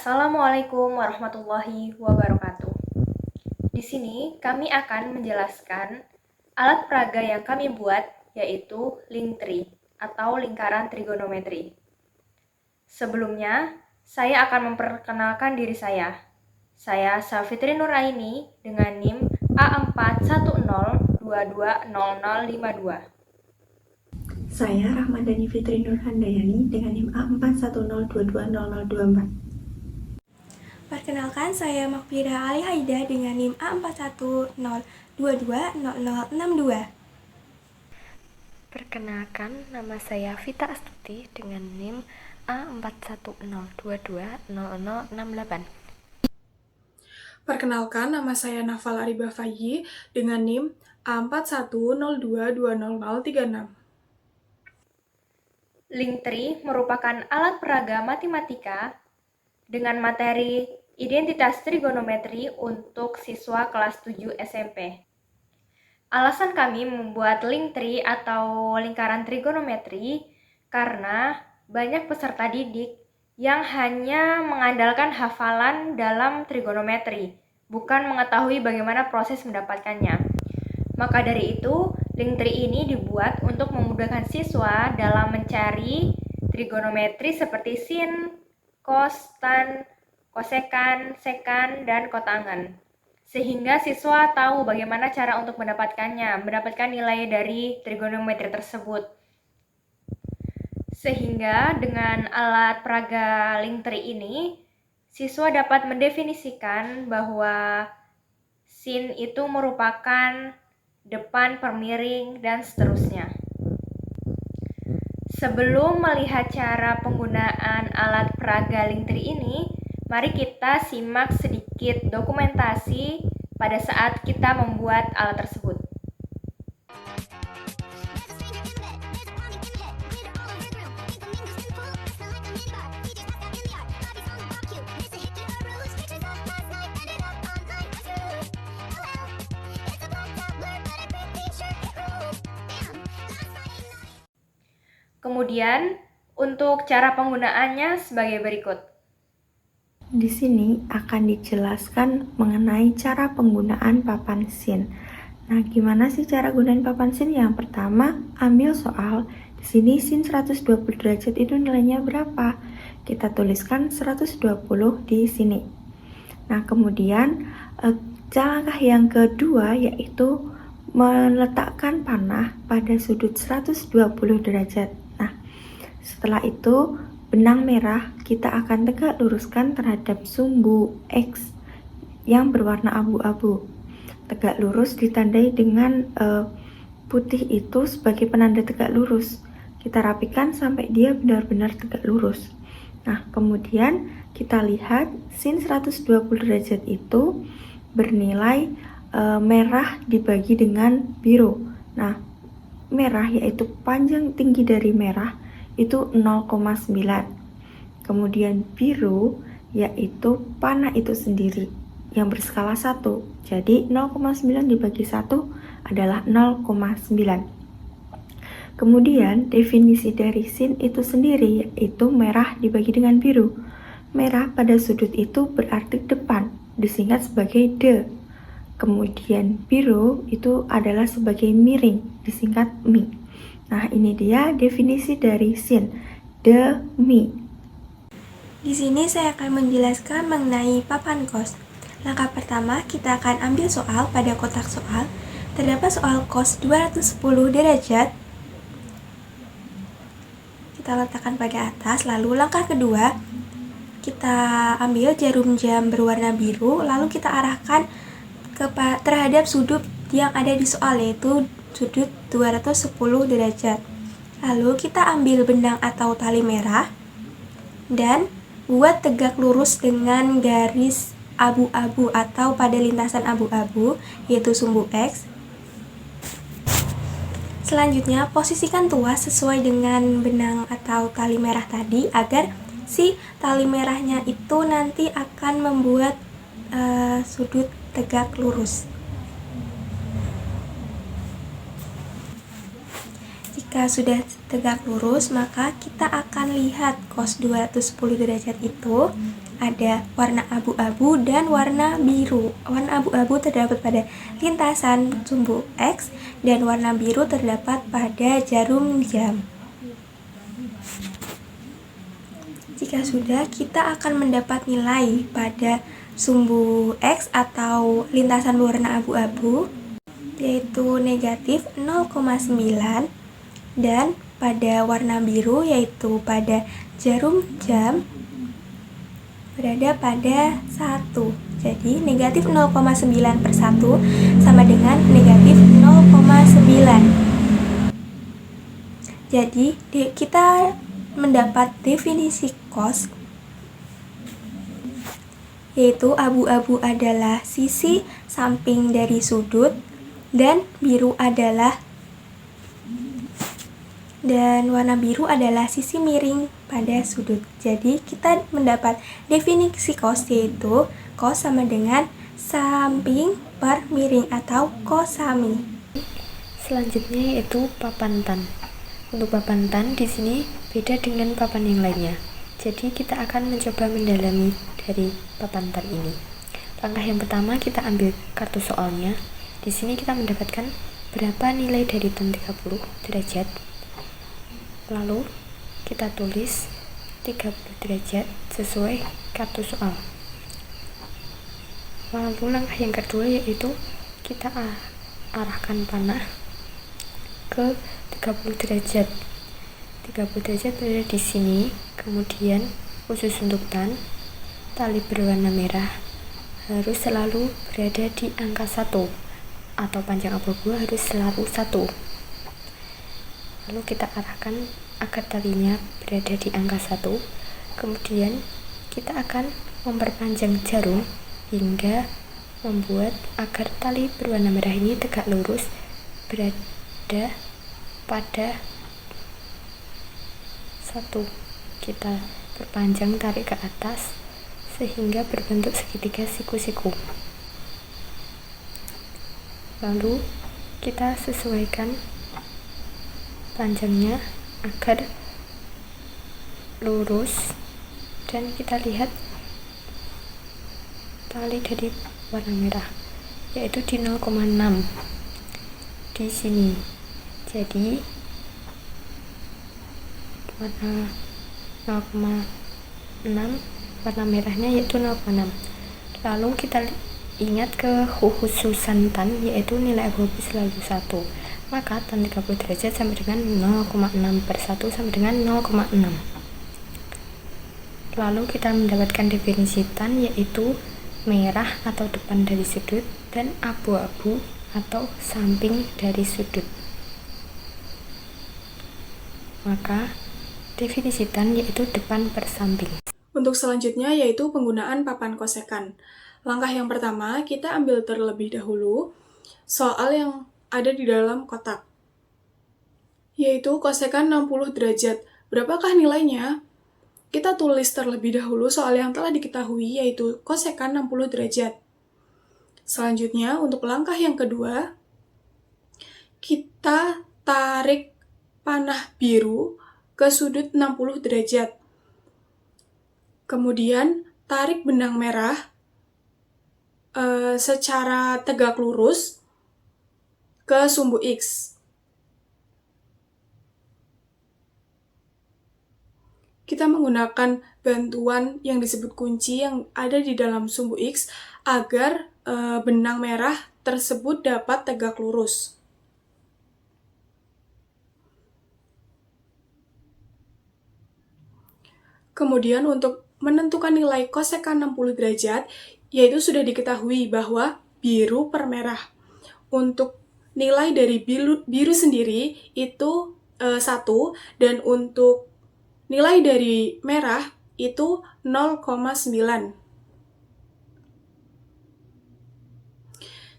Assalamualaikum warahmatullahi wabarakatuh. Di sini kami akan menjelaskan alat peraga yang kami buat, yaitu link tree atau lingkaran trigonometri. Sebelumnya, saya akan memperkenalkan diri saya. Saya Safitri Nuraini dengan NIM A410220052. Saya Rahmadani Fitri Nurhandayani dengan NIM A410220024. Perkenalkan, saya Makfira Ali Haida dengan NIM A410220062. Perkenalkan, nama saya Vita Astuti dengan NIM A410220068. Perkenalkan, nama saya Nafal Ariba Fayyi dengan NIM A410220036. Link tree merupakan alat peraga matematika dengan materi identitas trigonometri untuk siswa kelas 7 SMP. Alasan kami membuat link tree atau lingkaran trigonometri karena banyak peserta didik yang hanya mengandalkan hafalan dalam trigonometri, bukan mengetahui bagaimana proses mendapatkannya. Maka dari itu, link tree ini dibuat untuk memudahkan siswa dalam mencari trigonometri seperti sin, cos, tan, kosekan, sekan, dan kotangan. Sehingga siswa tahu bagaimana cara untuk mendapatkannya, mendapatkan nilai dari trigonometri tersebut. Sehingga dengan alat peraga link tree ini, siswa dapat mendefinisikan bahwa sin itu merupakan depan per miring dan seterusnya. Sebelum melihat cara penggunaan alat peraga link tree ini, mari kita simak sedikit dokumentasi pada saat kita membuat alat tersebut. Kemudian, untuk cara penggunaannya sebagai berikut. Di sini akan dijelaskan mengenai cara penggunaan papan sin. Nah, gimana sih cara gunain papan sin? Yang pertama, ambil soal. Di sini sin 120 derajat itu nilainya berapa? Kita tuliskan 120 di sini. Nah, kemudian langkah yang kedua yaitu meletakkan panah pada sudut 120 derajat. Nah, setelah itu benang merah kita akan tegak luruskan terhadap sumbu X yang berwarna abu-abu. Tegak lurus ditandai dengan putih itu sebagai penanda tegak lurus. Kita rapikan sampai dia benar-benar tegak lurus. Nah, kemudian kita lihat sin 120 derajat itu bernilai merah dibagi dengan biru. Nah, merah yaitu panjang tinggi dari merah itu 0,9. Kemudian biru yaitu panah itu sendiri yang berskala 1. Jadi 0,9 dibagi 1 adalah 0,9. Kemudian definisi dari sin itu sendiri yaitu merah dibagi dengan biru. Merah pada sudut itu berarti depan, disingkat sebagai de. Kemudian biru itu adalah sebagai miring, disingkat mi. Nah, ini dia definisi dari sin, de mi. Di sini saya akan menjelaskan mengenai papan cos. Langkah pertama, kita akan ambil soal pada kotak soal. Terdapat soal cos 210 derajat. Kita letakkan pada atas. Lalu langkah kedua, kita ambil jarum jam berwarna biru, lalu kita arahkan terhadap sudut yang ada di soal, yaitu sudut 210 derajat. Lalu kita ambil benang atau tali merah dan buat tegak lurus dengan garis abu-abu atau pada lintasan abu-abu, yaitu sumbu X. Selanjutnya, posisikan tuas sesuai dengan benang atau tali merah tadi agar si tali merahnya itu nanti akan membuat sudut tegak lurus. Jika sudah tegak lurus, maka kita akan lihat cos 210 derajat itu ada warna abu-abu dan warna biru. Warna abu-abu terdapat pada lintasan sumbu X dan warna biru terdapat pada jarum jam. Jika sudah, kita akan mendapat nilai pada sumbu X atau lintasan berwarna abu-abu, yaitu negatif 0,9, dan pada warna biru, yaitu pada jarum jam, berada pada 1. Jadi negatif 0,9 per 1 sama dengan negatif 0,9. Jadi kita mendapat definisi cos, yaitu abu-abu adalah sisi samping dari sudut dan warna biru adalah sisi miring pada sudut. Jadi kita mendapat definisi cos, yaitu cos sama dengan samping per miring atau cosami. Selanjutnya yaitu papan tan. Untuk papan tan di sini beda dengan papan yang lainnya. Jadi kita akan mencoba mendalami dari papan tan ini. Langkah yang pertama, kita ambil kartu soalnya. Di sini kita mendapatkan berapa nilai dari tan 30 derajat. Lalu kita tulis 30 derajat sesuai kartu soal. Lalu langkah yang kedua yaitu kita arahkan panah ke 30 derajat. 30 derajat berada di sini. Kemudian khusus untuk tan, tali berwarna merah harus selalu berada di angka 1 atau panjang abu-abu harus selalu 1. Lalu kita arahkan agar talinya berada di angka 1. Kemudian kita akan memperpanjang jarum hingga membuat agar tali berwarna merah ini tegak lurus berada pada 1. Kita perpanjang, tarik ke atas sehingga berbentuk segitiga siku-siku. Lalu kita sesuaikan panjangnya agar lurus, dan kita lihat tali dari warna merah yaitu di 0,6 di sini. Jadi warna 0,6, warna merahnya yaitu 0,6. Lalu kita ingat kekhususan tan, yaitu nilai abu-abu selalu 1. Maka tan 30 derajat sama dengan 0,6 per 1 sama dengan 0,6. Lalu kita mendapatkan definisi tan, yaitu merah atau depan dari sudut dan abu-abu atau samping dari sudut. Maka definisi tan yaitu depan per samping. Untuk selanjutnya yaitu penggunaan papan kosekan. Langkah yang pertama, kita ambil terlebih dahulu soal yang ada di dalam kotak, yaitu kosekan 60 derajat. Berapakah nilainya? Kita tulis terlebih dahulu soal yang telah diketahui, yaitu kosekan 60 derajat. Selanjutnya, untuk langkah yang kedua, kita tarik panah biru ke sudut 60 derajat. Kemudian, tarik benang merah secara tegak lurus ke sumbu X. Kita menggunakan bantuan yang disebut kunci yang ada di dalam sumbu X agar benang merah tersebut dapat tegak lurus. Kemudian untuk menentukan nilai kosekan 60 derajat, yaitu sudah diketahui bahwa biru per merah. Untuk nilai dari biru sendiri itu 1, dan untuk nilai dari merah itu 0,9.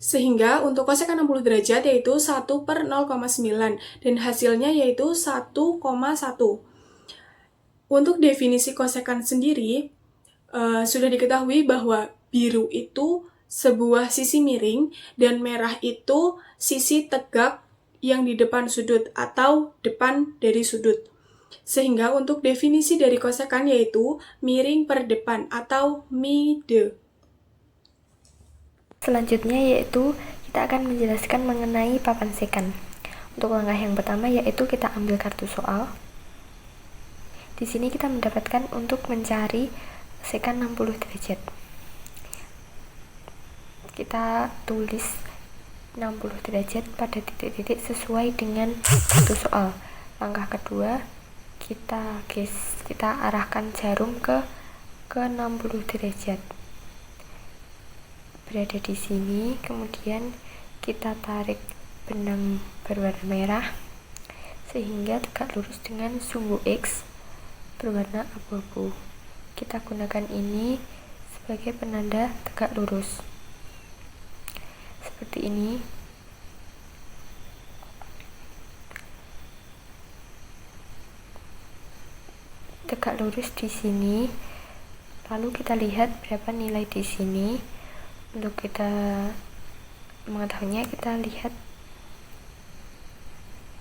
Sehingga untuk kosekan 60 derajat yaitu 1 per 0,9 dan hasilnya yaitu 1,1. Untuk definisi kosekan sendiri, sudah diketahui bahwa biru itu sebuah sisi miring dan merah itu sisi tegak yang di depan sudut atau depan dari sudut. Sehingga untuk definisi dari kosekan yaitu miring per depan atau mide. Selanjutnya yaitu kita akan menjelaskan mengenai papan sekan. Untuk langkah yang pertama yaitu kita ambil kartu soal. Di sini kita mendapatkan untuk mencari sekan 60 derajat. Kita tulis 60 derajat pada titik-titik sesuai dengan kartu soal. Langkah kedua, kita arahkan jarum ke 60 derajat. Berada di sini, kemudian kita tarik benang berwarna merah sehingga tegak lurus dengan sumbu X berwarna abu-abu. Kita gunakan ini sebagai penanda tegak lurus. Seperti ini. Tegak lurus di sini. Lalu kita lihat berapa nilai di sini. Untuk kita mengetahuinya, kita lihat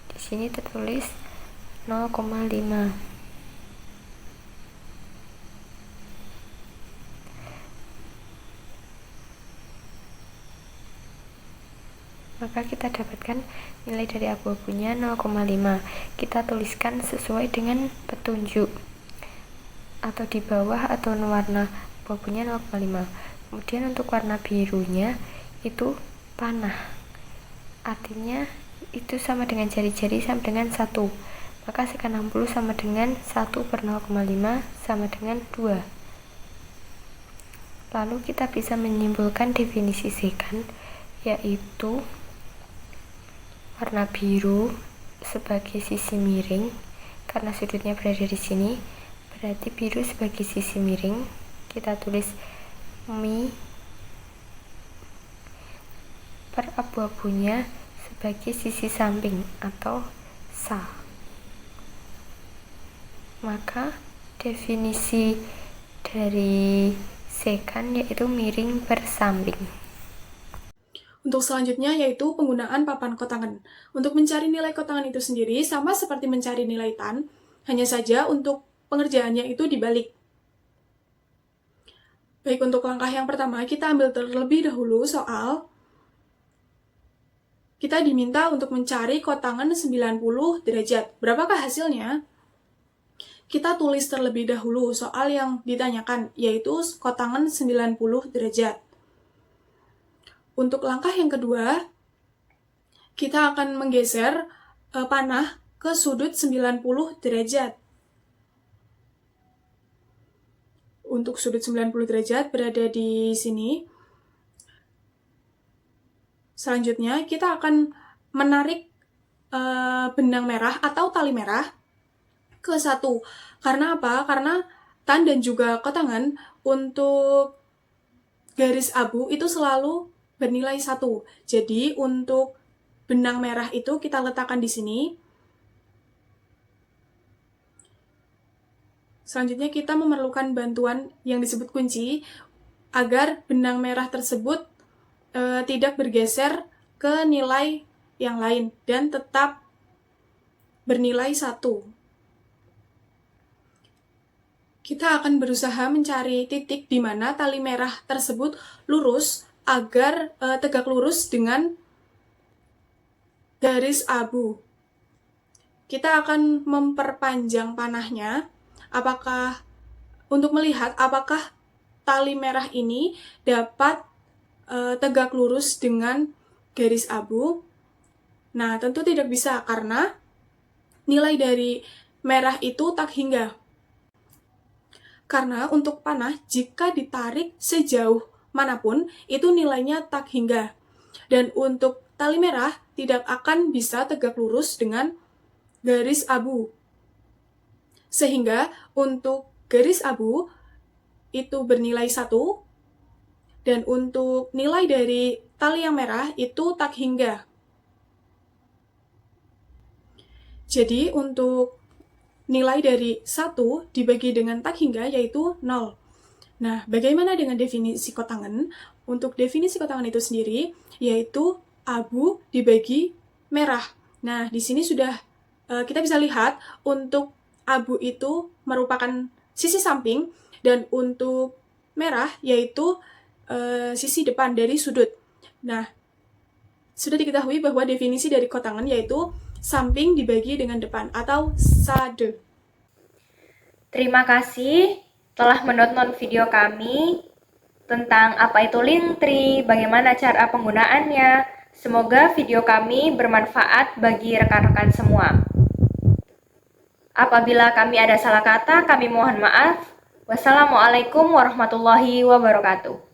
di sini tertulis 0,5. Maka kita dapatkan nilai dari abu-abunya 0,5. Kita tuliskan sesuai dengan petunjuk atau di bawah atau warna abu-abunya 0,5. Kemudian untuk warna birunya itu panah, artinya itu sama dengan jari-jari sama dengan 1. Maka sekan 60 sama dengan 1 per 0,5 sama dengan 2. Lalu kita bisa menyimpulkan definisi sekan, yaitu warna biru sebagai sisi miring karena sudutnya berada di sini, berarti biru sebagai sisi miring. Kita tulis mi per abu-abunya sebagai sisi samping atau sa. Maka definisi dari sekan yaitu miring per samping. Untuk selanjutnya yaitu penggunaan papan kotangan. Untuk mencari nilai kotangan itu sendiri sama seperti mencari nilai tan, hanya saja untuk pengerjaannya itu dibalik. Baik, untuk langkah yang pertama kita ambil terlebih dahulu soal kita diminta untuk mencari kotangan 90 derajat. Berapakah hasilnya? Kita tulis terlebih dahulu soal yang ditanyakan, yaitu kotangan 90 derajat. Untuk langkah yang kedua, kita akan menggeser panah ke sudut 90 derajat. Untuk sudut 90 derajat berada di sini. Selanjutnya, kita akan menarik benang merah atau tali merah ke 1. Karena apa? Karena tan dan juga kotangan untuk garis abu itu selalu bernilai 1. Jadi, untuk benang merah itu kita letakkan di sini. Selanjutnya, kita memerlukan bantuan yang disebut kunci agar benang merah tersebut tidak bergeser ke nilai yang lain dan tetap bernilai 1. Kita akan berusaha mencari titik di mana tali merah tersebut lurus agar tegak lurus dengan garis abu. Kita akan memperpanjang panahnya untuk melihat apakah tali merah ini dapat tegak lurus dengan garis abu. Nah, tentu tidak bisa karena nilai dari merah itu tak hingga. Karena untuk panah, jika ditarik sejauh manapun, itu nilainya tak hingga. Dan untuk tali merah, tidak akan bisa tegak lurus dengan garis abu. Sehingga untuk garis abu, itu bernilai 1, dan untuk nilai dari tali yang merah, itu tak hingga. Jadi, untuk nilai dari 1 dibagi dengan tak hingga yaitu 0. Nah, bagaimana dengan definisi kotangan? Untuk definisi kotangan itu sendiri yaitu abu dibagi merah. Nah, di sini sudah kita bisa lihat untuk abu itu merupakan sisi samping, dan untuk merah yaitu sisi depan dari sudut. Nah, sudah diketahui bahwa definisi dari kotangan yaitu samping dibagi dengan depan atau sade. Terima kasih telah menonton video kami tentang apa itu link tree, bagaimana cara penggunaannya. Semoga video kami bermanfaat bagi rekan-rekan semua. Apabila kami ada salah kata, kami mohon maaf. Wassalamualaikum warahmatullahi wabarakatuh.